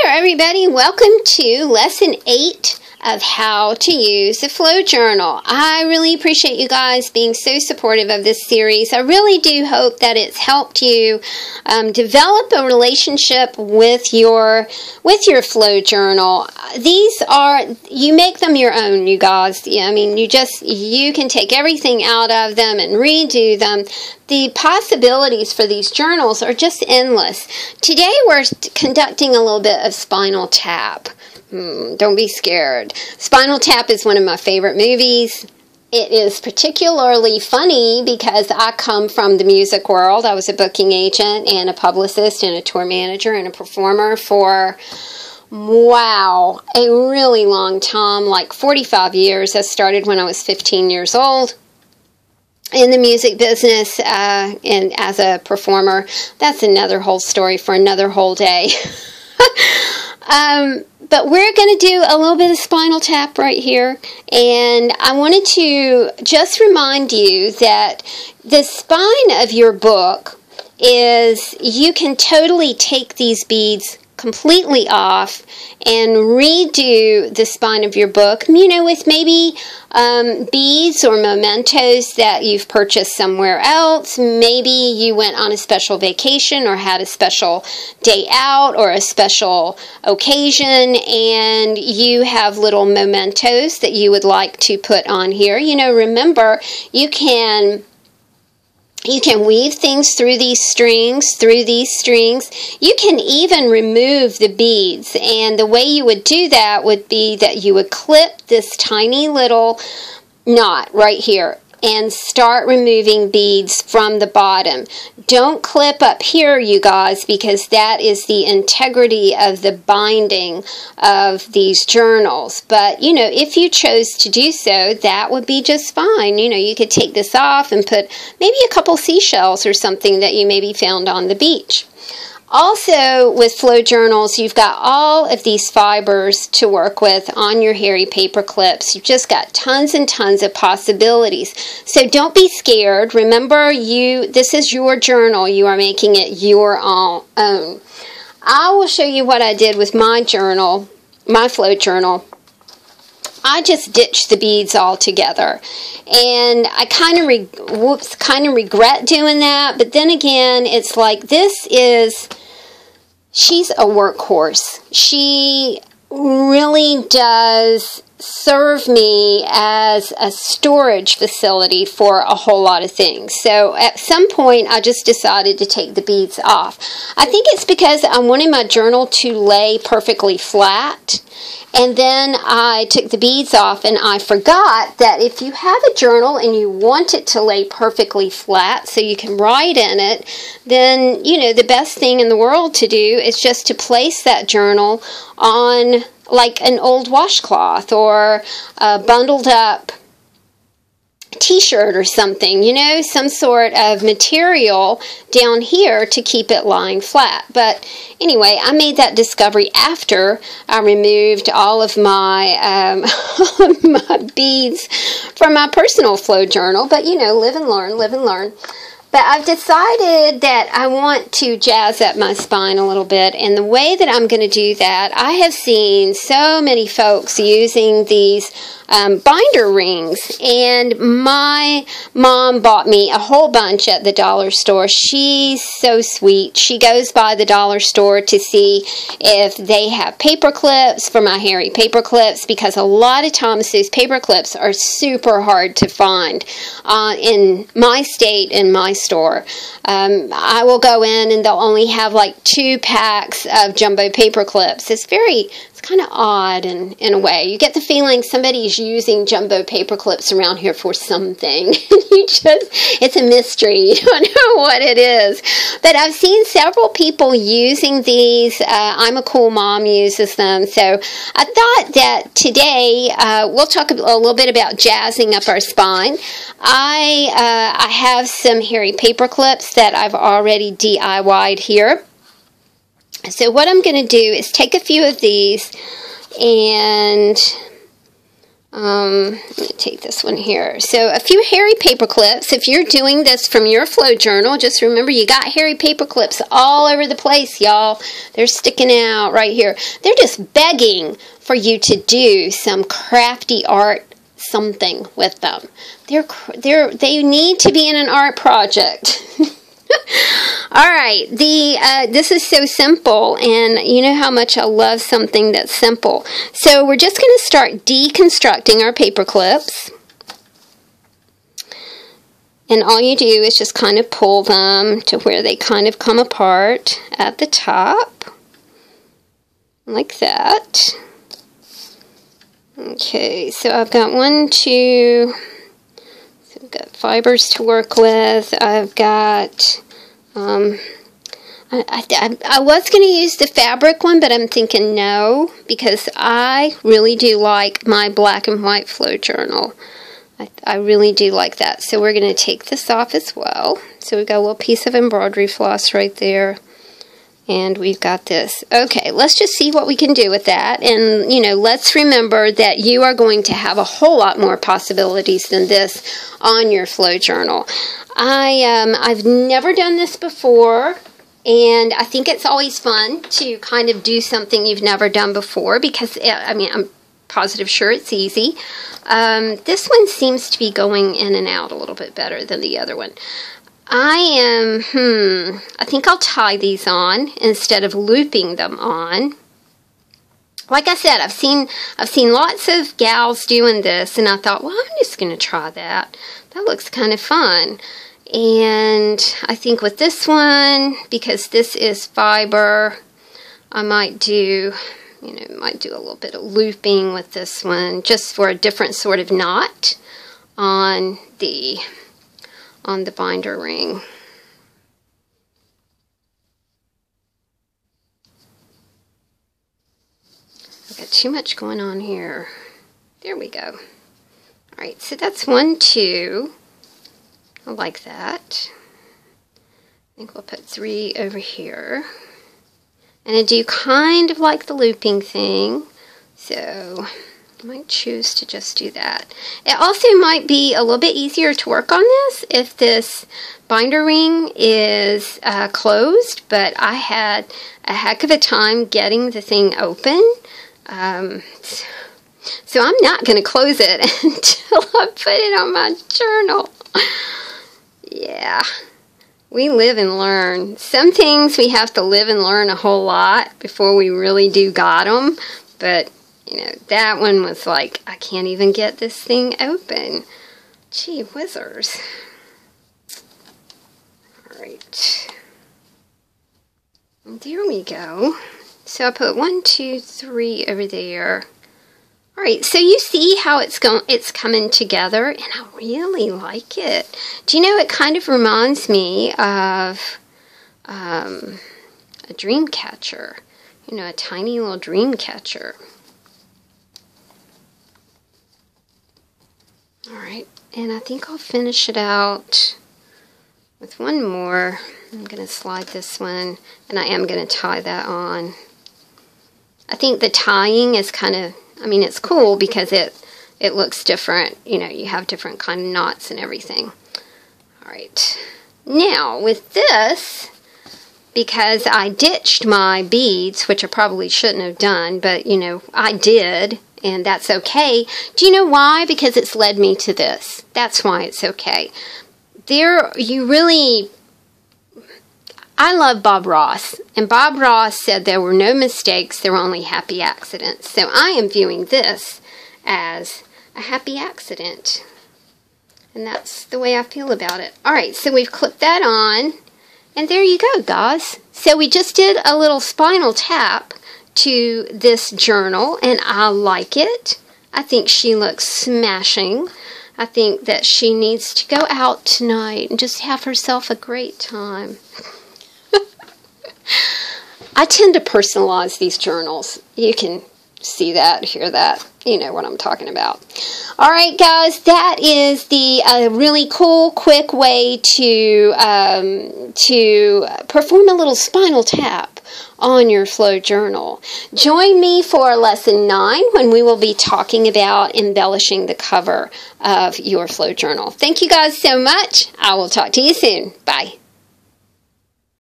there, everybody. Welcome to Lesson 8 of how to use a flow journal. I really appreciate you guys being so supportive of this series. I really do hope that it's helped you develop a relationship with your flow journal. These are, you make them your own, you guys. I mean, you can take everything out of them and redo them. The possibilities for these journals are just endless. Today we're conducting a little bit of Spinal Tap. Don't be scared. Spinal Tap is one of my favorite movies. It is particularly funny because I come from the music world. I was a booking agent and a publicist and a tour manager and a performer for, wow, a really long time, like 45 years. I started when I was 15 years old in the music business and as a performer. That's another whole story for another whole day. But we're going to do a little bit of Spinal Tap right here, and I wanted to just remind you that the spine of your book is, you can totally take these beads completely off and redo the spine of your book, with maybe beads or mementos that you've purchased somewhere else. Maybe you went on a special vacation or had a special day out or a special occasion, and you have little mementos that you would like to put on here. Remember, you can weave things through these strings. You can even remove the beads. And the way you would do that would be that you would clip this tiny little knot right here and start removing beads from the bottom. Don't clip up here, you guys, because that is the integrity of the binding of these journals. But, if you chose to do so, that would be just fine. You could take this off and put maybe a couple seashells or something that you maybe found on the beach. Also, with flow journals, you've got all of these fibers to work with on your hairy paper clips. You've just got tons and tons of possibilities. So don't be scared. Remember, this is your journal. You are making it your own. I will show you what I did with my journal, my flow journal. I just ditched the beads altogether, and I kind of regret doing that. But then again, it's like, she's a workhorse. She really does serve me as a storage facility for a whole lot of things. So at some point, I just decided to take the beads off. I think it's because I wanted my journal to lay perfectly flat. And then I took the beads off, and I forgot that if you have a journal and you want it to lay perfectly flat so you can write in it, then, the best thing in the world to do is just to place that journal on like an old washcloth or a bundled up t-shirt or something, some sort of material down here to keep it lying flat. But anyway, I made that discovery after I removed all of my beads from my personal flow journal. But live and learn, live and learn. But I've decided that I want to jazz up my spine a little bit, and the way that I'm going to do that, I have seen so many folks using these binder rings, and my mom bought me a whole bunch at the dollar store. She's so sweet. She goes by the dollar store to see if they have paper clips for my hairy paper clips, because a lot of times those paper clips are super hard to find in my state, in my store. I will go in and they'll only have like 2 packs of jumbo paper clips. It's kind of odd in a way. You get the feeling somebody's using jumbo paper clips around here for something. It's a mystery. You don't know what it is. But I've seen several people using these. I'm a Cool Mom uses them. So I thought that today we'll talk a little bit about jazzing up our spine. I have some hairy paper clips that I've already DIY'd here. So what I'm going to do is take a few of these, and Let me take this one here. So a few hairy paper clips. If you're doing this from your flow journal, just remember you got hairy paper clips all over the place, y'all. They're sticking out right here. They're just begging for you to do some crafty art something with them. They need to be in an art project. All right, this is so simple, and you know how much I love something that's simple. So we're just going to start deconstructing our paper clips. And all you do is just kind of pull them to where they kind of come apart at the top, like that. Okay, so I've got 1, 2, so I've got fibers to work with. I've got, I was going to use the fabric one, but I'm thinking no, because I really do like my black and white flow journal. I really do like that. So we're going to take this off as well. So we've got a little piece of embroidery floss right there. And we've got this. Okay, let's just see what we can do with that. And, you know, let's remember that you are going to have a whole lot more possibilities than this on your flow journal. I've never done this before, and I think it's always fun to kind of do something you've never done before because, I mean, I'm positive sure it's easy. This one seems to be going in and out a little bit better than the other one. I think I'll tie these on instead of looping them on. Like I said, I've seen lots of gals doing this, and I thought, well, I'm just going to try that. That looks kind of fun. And I think with this one, because this is fiber, I might do, you know, might do a little bit of looping with this one, just for a different sort of knot on the binder ring. I've got too much going on here. There we go. Alright, so that's 1, 2. I like that. I think we'll put 3 over here. And I do kind of like the looping thing, so I might choose to just do that. It also might be a little bit easier to work on this if this binder ring is closed, but I had a heck of a time getting the thing open. So I'm not going to close it until I put it on my journal. Yeah, we live and learn. Some things we have to live and learn a whole lot before we really do got them, but you know, that one was like, I can't even get this thing open. Gee whizzers. Alright. There we go. So I put 1, 2, 3 over there. Alright, so you see how it's coming together, and I really like it. Do you know, it kind of reminds me of a dream catcher. You know, a tiny little dream catcher. Alright, and I think I'll finish it out with one more. I'm going to slide this one, and I am going to tie that on. I think the tying is kind of, I mean, it's cool because it looks different. You know, you have different kind of knots and everything. Alright, now with this, because I ditched my beads, which I probably shouldn't have done, but you know, I did. And that's okay. Do you know why? Because it's led me to this. That's why it's okay. I love Bob Ross. And Bob Ross said there were no mistakes, there were only happy accidents. So I am viewing this as a happy accident. And that's the way I feel about it. Alright, so we've clipped that on. And there you go, guys. So we just did a little spinal tap to this journal, and I like it. I think she looks smashing. I think that she needs to go out tonight and just have herself a great time. I tend to personalize these journals. You can see that, hear that. You know what I'm talking about. All right, guys, that is the really cool, quick way to perform a little spinal tap on your flow journal. Join me for lesson 9 when we will be talking about embellishing the cover of your flow journal. Thank you guys so much. I will talk to you soon. Bye.